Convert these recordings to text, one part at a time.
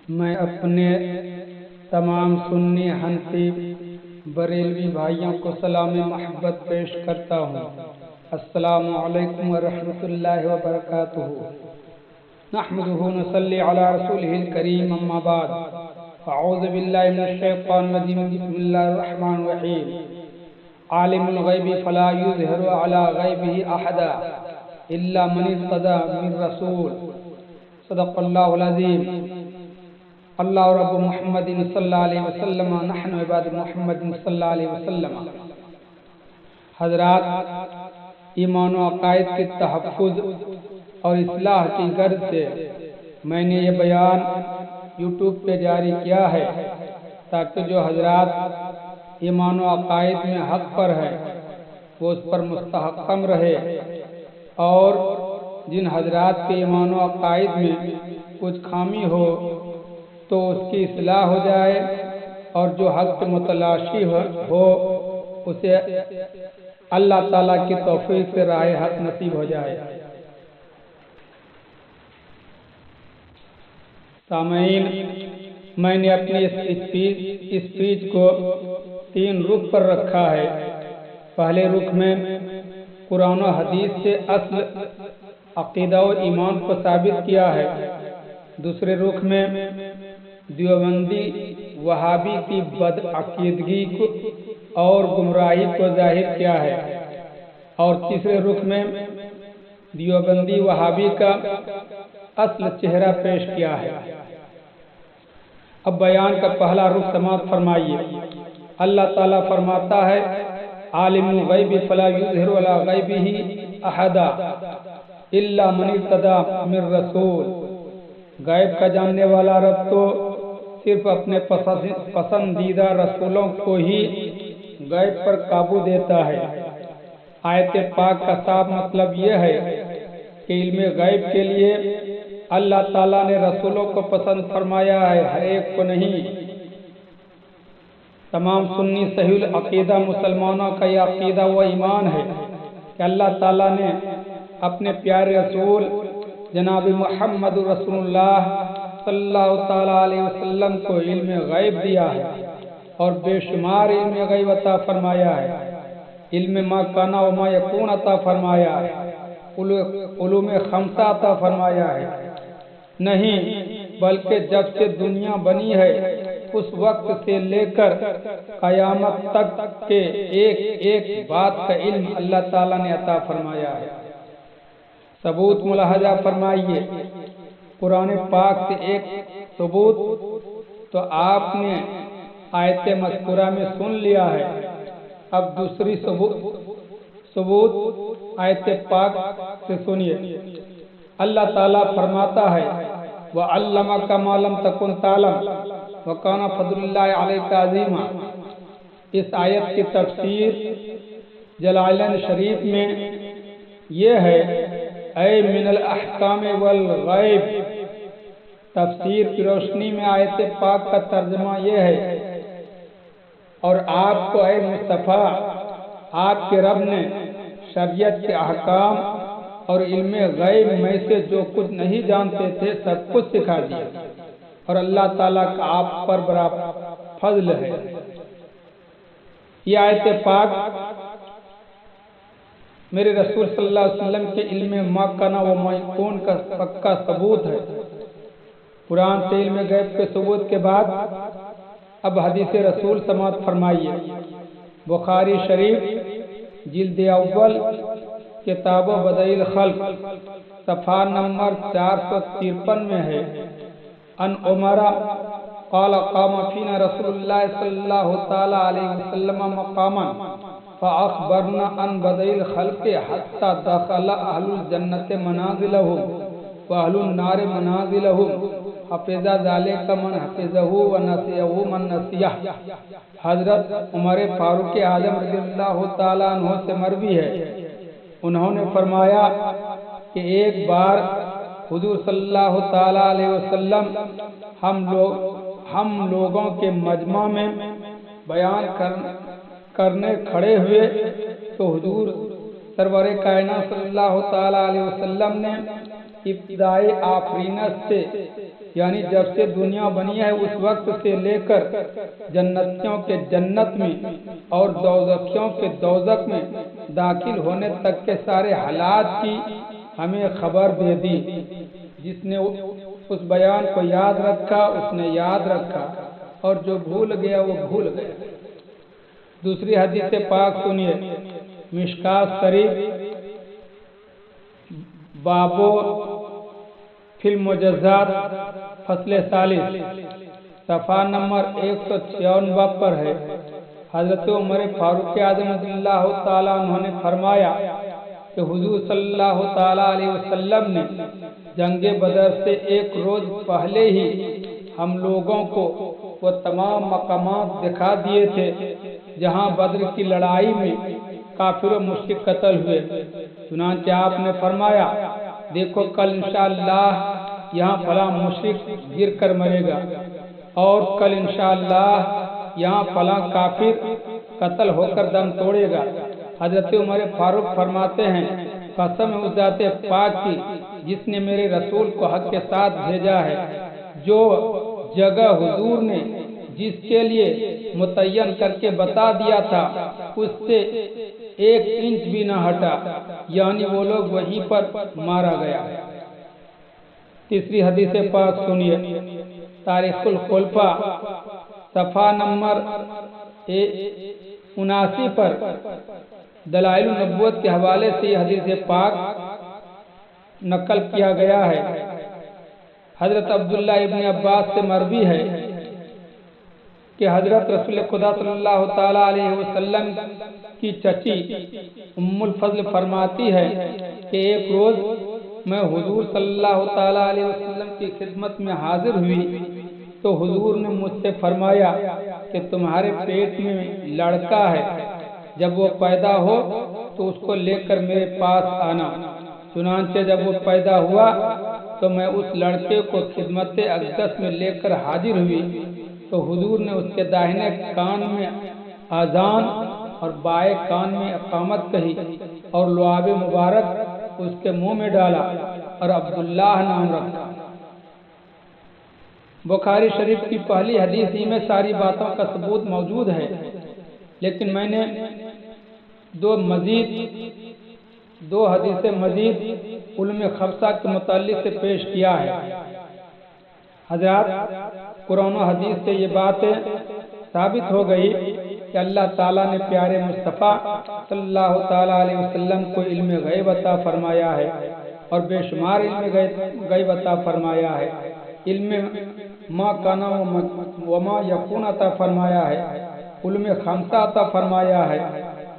میں اپنے تمام سنی حنفی بریلوی بھائیوں کو سلام محبت پیش کرتا ہوں۔ السلام علیکم ورحمۃ اللہ وبرکاتہ۔ نحمده ونصلی علی رسولہ الکریم، اما بعد، اعوذ باللہ من الشیطان الرجیم، بسم اللہ الرحمن الرحیم۔ عالم الغیب فلا یظہر علی غیبہ احدا الا من ارتضی من رسول، صدق اللہ العظیم۔ اللہ رب محمد صلی اللہ علیہ وسلم، نحن عباد محمد صلی اللہ علیہ وسلم۔ حضرات، ایمان و عقائد کے تحفظ اور اصلاح کی غرض سے میں نے یہ بیان یوٹیوب پہ جاری کیا ہے تاکہ جو حضرات ایمان و عقائد میں حق پر ہے وہ اس پر مستحکم رہے، اور جن حضرات کے ایمان و عقائد میں کچھ خامی ہو تو اس کی اصلاح ہو جائے، اور جو حق متلاشی ہو اسے اللہ تعالیٰ کی توفیق سے راہ حق نصیب ہو جائے۔ سامعین، میں نے اپنی اسپیچ کو 3 رخ پر رکھا ہے۔ پہلے رخ میں قرآن و حدیث سے اصل عقیدہ و ایمان کو ثابت کیا ہے۔ دوسرے رخ میں دیوبندی وہابی کی بدعقیدگی اور گمراہی کو ظاہر کیا ہے، اور تیسرے رخ میں دیوبندی وہابی کا اصل چہرہ پیش کیا ہے۔ اب بیان کا پہلا رخ سماعت فرمائیے۔ اللہ تعالیٰ فرماتا ہے، عالم الغیب فلا یظہر علی غیبہ احدا الا من ارتضی من رسول۔ غیب کا جاننے والا رب تو صرف اپنے پسندیدہ رسولوں کو ہی غیب پر قابو دیتا ہے۔ آیت پاک کا صاف مطلب یہ ہے کہ علم غیب کے لیے اللہ تعالیٰ نے رسولوں کو پسند فرمایا ہے، ہر ایک کو نہیں۔ تمام سنی صحیح العقیدہ مسلمانوں کا یہ عقیدہ و ایمان ہے کہ اللہ تعالیٰ نے اپنے پیارے رسول جناب محمد رسول اللہ صلی اللہ تعالیٰ علیہ وسلم کو علم غیب دیا ہے، اور بے شمار علم غیب عطا فرمایا ہے۔ علم ما کانا و ما یکون عطا فرمایا ہے، علوم خمسہ عطا فرمایا ہے۔ نہیں بلکہ جب سے دنیا بنی ہے اس وقت سے لے کر قیامت تک کے ایک ایک بات کا علم اللہ تعالیٰ نے عطا فرمایا ہے۔ ثبوت ملاحظہ فرمائیے، قرآن پاک سے ایک ثبوت تو آپ نے آیت مذکورہ میں سن لیا ہے، اب دوسری ثبوت آیت پاک سے سنیے۔ اللہ تعالیٰ فرماتا ہے، وَعَلَّمَكَ مَا لَمْ تَكُنْ تَعْلَمُ وَكَانَ فَضْلُ اللَّهِ عَلَيْكَ عَظِيمًا۔ اس آیت کی تفسیر جلالین شریف میں یہ ہے، اے من الاحکام والغیب۔ تفسیر کی روشنی میں آیت پاک کا ترجمہ یہ ہے، اور آپ کو اے مصطفیٰ آپ کے رب نے شریعت کے احکام اور علم غیب میں سے جو کچھ نہیں جانتے تھے سب کچھ سکھا دیا، اور اللہ تعالیٰ کا آپ پر بڑا فضل ہے۔ یہ آیت پاک میرے رسول صلی اللہ علیہ وسلم کے علم ما کانا و ما یکون کا پکا ثبوت ہے۔ قرآن سے علم غیب کے ثبوت کے بعد اب حدیث رسول سماعت فرمائیے۔ بخاری شریف جلد اول کتاب بدائع الخلق صفحہ نمبر 453 میں ہے، ان عمر قال قام فینا رسول اللہ صلی اللہ تعالی علیہ وسلم مقاما فاخبرنا ان بدائع الخلق حتى دخل اہل الجنت منازلهم واہل النار منازلهم حفظ ذلك من حفظه ونسيه من نسيه۔ حضرت عمر فاروق اعظم رضی اللہ تعالیٰ عنہ سے مروی ہے، انہوں نے فرمایا کہ ایک بار حضور صلی اللہ تعالیٰ علیہ وسلم ہم لوگوں کے مجمع میں بیان کرنے کھڑے ہوئے تو حضور سرور کائنات صلی اللہ تعالیٰ علیہ وسلم نے ابتدائی آفرینت سے یعنی جب سے دنیا بنی ہے اس وقت سے لے کر جنتیوں کے جنت میں اور دوزخیوں کے دوزخ میں داخل ہونے تک کے سارے حالات کی ہمیں خبر دے دی۔ جس نے اس بیان کو یاد رکھا اس نے یاد رکھا، اور جو بھول گیا وہ بھول گیا۔ دوسری حدیث پاک سنیے، مشکات شریف بابو فی المجزات فصل 40 صفحہ نمبر 156 پر ہے۔ حضرت عمر فاروق اعظم رضی اللہ تعالیٰ عنہ نے فرمایا کہ حضور صلی اللہ تعالیٰ علیہ وسلم نے جنگ بدر سے ایک روز پہلے ہی ہم لوگوں کو وہ تمام مقامات دکھا دیے تھے جہاں بدر کی لڑائی میں کافر و مشرک قتل ہوئے۔ چنانچہ آپ نے فرمایا، دیکھو کل انشاءاللہ یہاں فلاں مشرک گر کر مرے گا، اور کل انشاءاللہ یہاں فلاں کافر قتل ہو کر دم توڑے گا۔ حضرت عمر فاروق فرماتے ہیں، قسم ہے اس ذات پاک کی جس نے میرے رسول کو حق کے ساتھ بھیجا ہے، جو جگہ حضور نے جس کے لیے متعین کر کے بتا دیا تھا اس سے 1 انچ بھی نہ ہٹا، یعنی وہ لوگ وہیں پر مارا گیا۔ تیسری حدیث پاک سنیے، تاریخ الخلفاء صفحہ نمبر 79 پر دلائل النبوت کے حوالے سے یہ حدیث پاک نقل کیا گیا ہے۔ حضرت عبداللہ ابن عباس سے مروی ہے کہ حضرت رسول خدا صلی اللہ تعالیٰ علیہ وسلم کی چچی ام الفضل فرماتی ہے کہ ایک روز میں حضور صلی اللہ تعالیٰ علیہ وسلم کی خدمت میں حاضر ہوئی تو حضور نے مجھ سے فرمایا کہ تمہارے پیٹ میں لڑکا ہے، جب وہ پیدا ہو تو اس کو لے کر میرے پاس آنا۔ چنانچہ جب وہ پیدا ہوا تو میں اس لڑکے کو خدمت اقدس میں لے کر حاضر ہوئی تو حضور نے اس کے داہنے کان میں اذان اور بائیں کان میں اقامت کہی اور لعاب مبارک اس کے منہ میں ڈالا اور عبداللہ نام رکھا۔ بخاری شریف کی پہلی حدیث ہی میں ساری باتوں کا ثبوت موجود ہے، لیکن میں نے دو حدیث مزید علم خمسہ کے متعلق سے پیش کیا ہے۔ حضرات، قرآن و حدیث سے یہ باتیں ثابت ہو گئی کہ اللہ تعالیٰ نے پیارے مصطفیٰ صلی اللہ تعالیٰ علیہ وسلم کو علم غیب عطا فرمایا ہے اور بے شمار علم غیب عطا فرمایا ہے۔ علم ما کانا و ما یکون عطا فرمایا ہے، علم خمسہ عطا فرمایا ہے،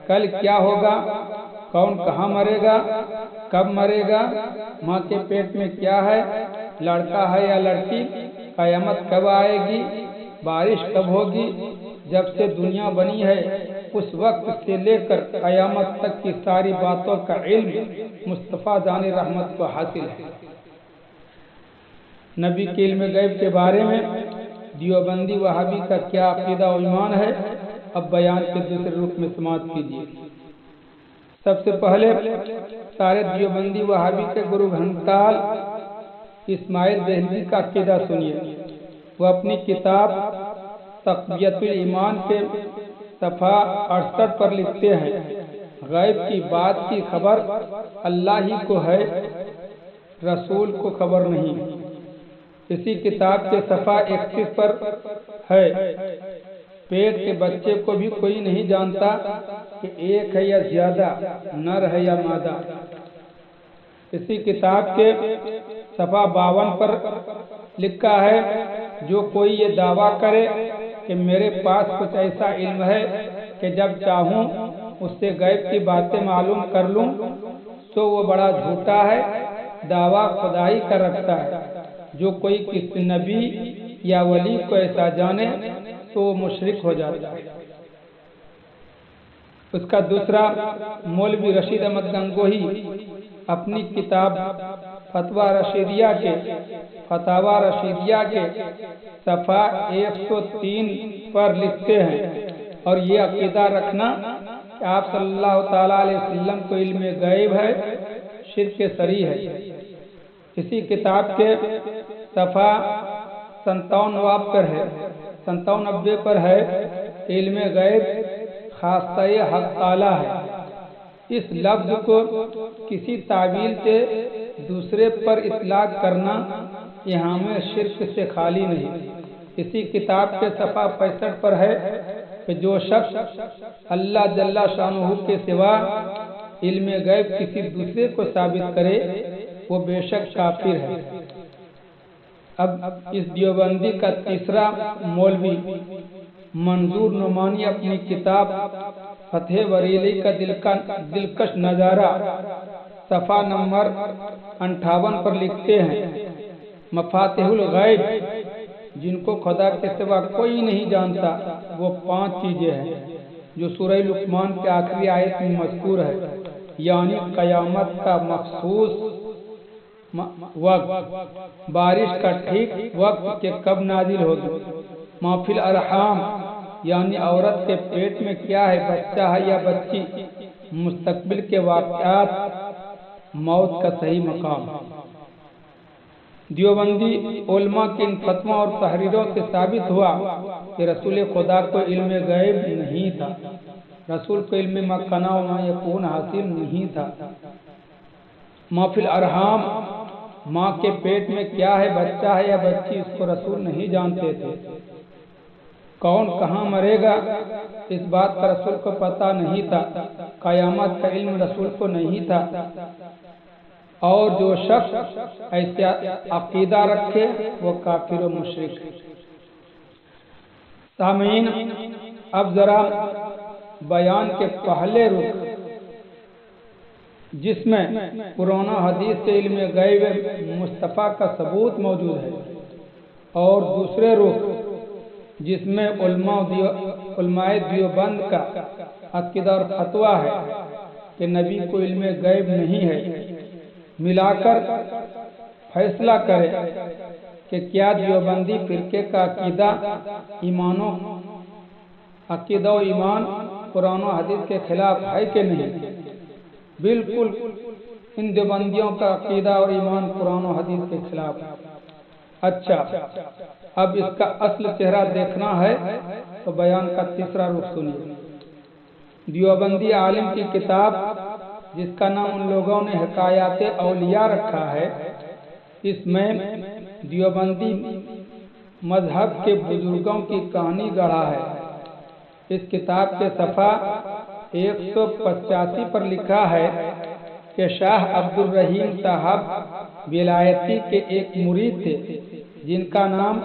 کل کیا ہوگا، کون کہاں مرے گا، کب مرے گا، ماں کے پیٹ میں کیا ہے، لڑکا ہے یا لڑکی، قیامت کب آئے گی، بارش کب ہوگی، جب سے دنیا بنی ہے اس وقت سے لے کر قیامت تک کی ساری باتوں کا علم مصطفیٰ جان رحمت کو حاصل ہے۔ نبی کے علم غیب کے بارے میں دیوبندی وہابی کا کیا عقیدہ و ایمان ہے، اب بیان کے دوسرے رخ میں سماعت کیجیے۔ سب سے پہلے سارے دیوبندی وہابی کے گرو گھنٹال اسماعیل دہلوی کا عقیدہ سنیے۔ وہ اپنی کتاب تقویت الایمان کے صفحہ 68 پر لکھتے ہیں، غیب کی بات کی خبر اللہ ہی کو ہے، رسول کو خبر نہیں۔ اسی کتاب کے صفحہ 31 پر ہے، پیٹ کے بچے کو بھی کوئی نہیں جانتا کہ ایک ہے یا زیادہ، نر ہے یا مادہ۔ اسی کتاب کے صفحہ 52 پر لکھا ہے، جو کوئی یہ دعویٰ کرے کہ میرے پاس کچھ ایسا علم ہے کہ جب چاہوں اس سے غیب کی باتیں معلوم کر لوں تو وہ بڑا جھوٹا ہے، دعویٰ خدائی کا رکھتا ہے۔ جو کوئی کسی نبی یا ولی کو ایسا جانے تو وہ مشرک ہو جاتا ہے۔ اس کا دوسرا مولوی رشید احمد گنگوہی اپنی کتاب فتویٰ رشیدیہ کے صفحہ 103 پر لکھتے ہیں، اور یہ عقیدہ رکھنا کہ آپ صلی اللہ تعالیٰ علیہ وسلم کو علم غیب ہے، شرک صریح ہے۔ اسی کتاب کے صفحہ 57 پر ہے 97 پر ہے علم غیب خاصہ حق تعالی ہے۔ اس لفظ کو کسی تعویل سے دوسرے پر اطلاق کرنا یہاں میں شرک سے خالی نہیں۔ اسی کتاب کے صفحہ 65 پر ہے کہ جو شخص اللہ جل شانہ کے سوا علم غیب کسی دوسرے کو ثابت کرے وہ بے شک کافر ہے۔ اب اس دیوبندی کا تیسرا مولوی منظور نعمانی اپنی کتاب فتح بریلی کا دلکش نظارہ صفحہ نمبر 58 پر لکھتے ہیں، مفاتیح الغیب جن کو خدا کے سوا کوئی نہیں جانتا وہ 5 چیزیں ہیں جو سورہ لقمان کے آخری آیت میں مذکور ہے، یعنی قیامت کا مخصوص وقت، بارش کا ٹھیک وقت کہ کب نازل ہوگی، ما فی الارحام یعنی عورت کے پیٹ میں کیا ہے، بچہ ہے یا بچی، مستقبل کے واقعات، موت کا صحیح مقام۔ دیوبندی علماء کے ان فتووں اور تحریروں سے ثابت ہوا کہ رسول خدا کو علم غیب نہیں تھا، رسول کو علم ما کان و ما یکون حاصل نہیں تھا۔ ما فی الارحام ماں کے پیٹ میں کیا ہے، بچہ ہے یا بچی، اس کو رسول نہیں جانتے تھے۔ کون کہاں مرے گا اس بات کا رسول کو پتہ نہیں تھا، قیامت کا علم رسول کو نہیں تھا۔ اور جو شخص ایسا عقیدہ رکھے وہ کافر و مشرک ہے۔ سامعین، اب ذرا بیان کے پہلے رخ جس میں قرآن و حدیث سے علم غیب مصطفیٰ کا ثبوت موجود ہے، اور دوسرے رخ جس میں علماء دیوبند کا عقیدہ اور فتویٰ ہے کہ نبی کو علم غیب نہیں ہے، ملا کر فیصلہ کرے کہ کیا دیوبندی فرقے کا عقیدہ و ایمان قرآن و حدیث کے خلاف ہے کہ نہیں۔ بالکل ان دیوبندیوں کا عقیدہ اور ایمان قرآن و حدیث کے خلاف ہے۔ اچھا، اب اس کا اصل چہرہ دیکھنا ہے تو بیان کا تیسرا رخ سنیے۔ دیوبندی عالم کی کتاب جس کا نام ان لوگوں نے حکایات اولیاء رکھا ہے، اس میں دیوبندی مذہب کے بزرگوں کی کہانی گڑھا ہے۔ اس کتاب کے صفحہ 185 پر لکھا ہے کہ شاہ عبد الرحیم صاحب ولایتی کے ایک مرید تھے جن کا نام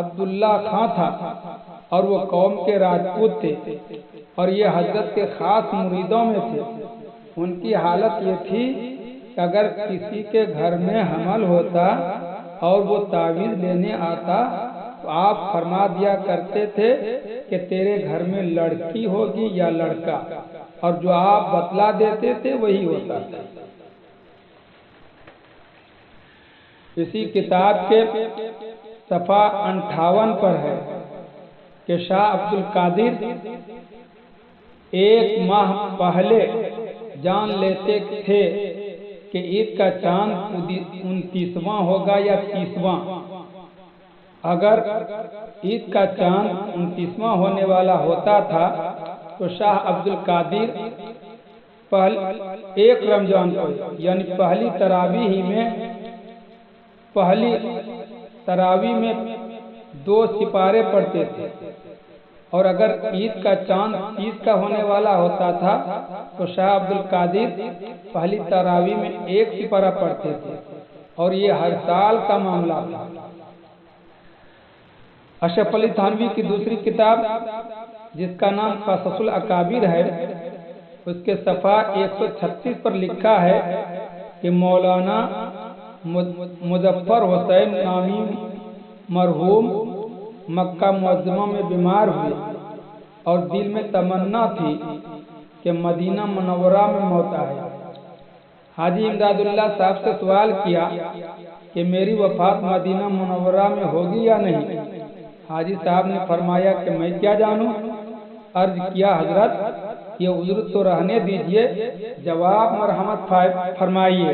عبداللہ خان تھا، اور وہ قوم کے راجپوت تھے، اور یہ حضرت کے خاص مریدوں میں تھے۔ ان کی حالت یہ تھی کہ اگر کسی کے گھر میں حمل ہوتا اور وہ تعویذ لینے آتا تو آپ فرما دیا کرتے تھے کہ تیرے گھر میں لڑکی ہوگی یا لڑکا، اور جو آپ بتلا دیتے تھے وہی ہوتا تھا۔ اسی کتاب کے صفحہ 58 پر ہے کہ شاہ عبد القادر 1 ماہ پہلے جان لیتے تھے کہ عید کا چاند 29واں ہوگا یا 30واں۔ اگر عید کا چاند 29واں ہونے والا ہوتا تھا تو شاہ عبد القادر 1 رمضان کو یعنی پہلی تراویح میں 2 سپارے پڑھتے تھے، اور اگر عید کا چاند 30 کا ہونے والا ہوتا تھا تو شاہ عبد القادر پہلی تراویح میں 1 سپارہ پڑھتے تھے، اور یہ ہر سال کا معاملہ تھا۔ اشرف علی تھانوی کی دوسری کتاب جس کا نام قصص الاکابر ہے، اس کے صفحہ 136 پر لکھا ہے کہ مولانا مظفر حسین نامی مرحوم مکہ معظمہ میں بیمار ہوئے اور دل میں تمنا تھی کہ مدینہ منورہ میں موت آئے۔ حاجی امداد اللہ صاحب سے سوال کیا کہ میری وفات مدینہ منورہ میں ہوگی یا نہیں۔ حاجی صاحب نے فرمایا کہ میں کیا جانوں۔ عرض کیا حضرت یہ عذر تو رہنے دیجئے، جواب مرحمت فرمائیے۔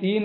3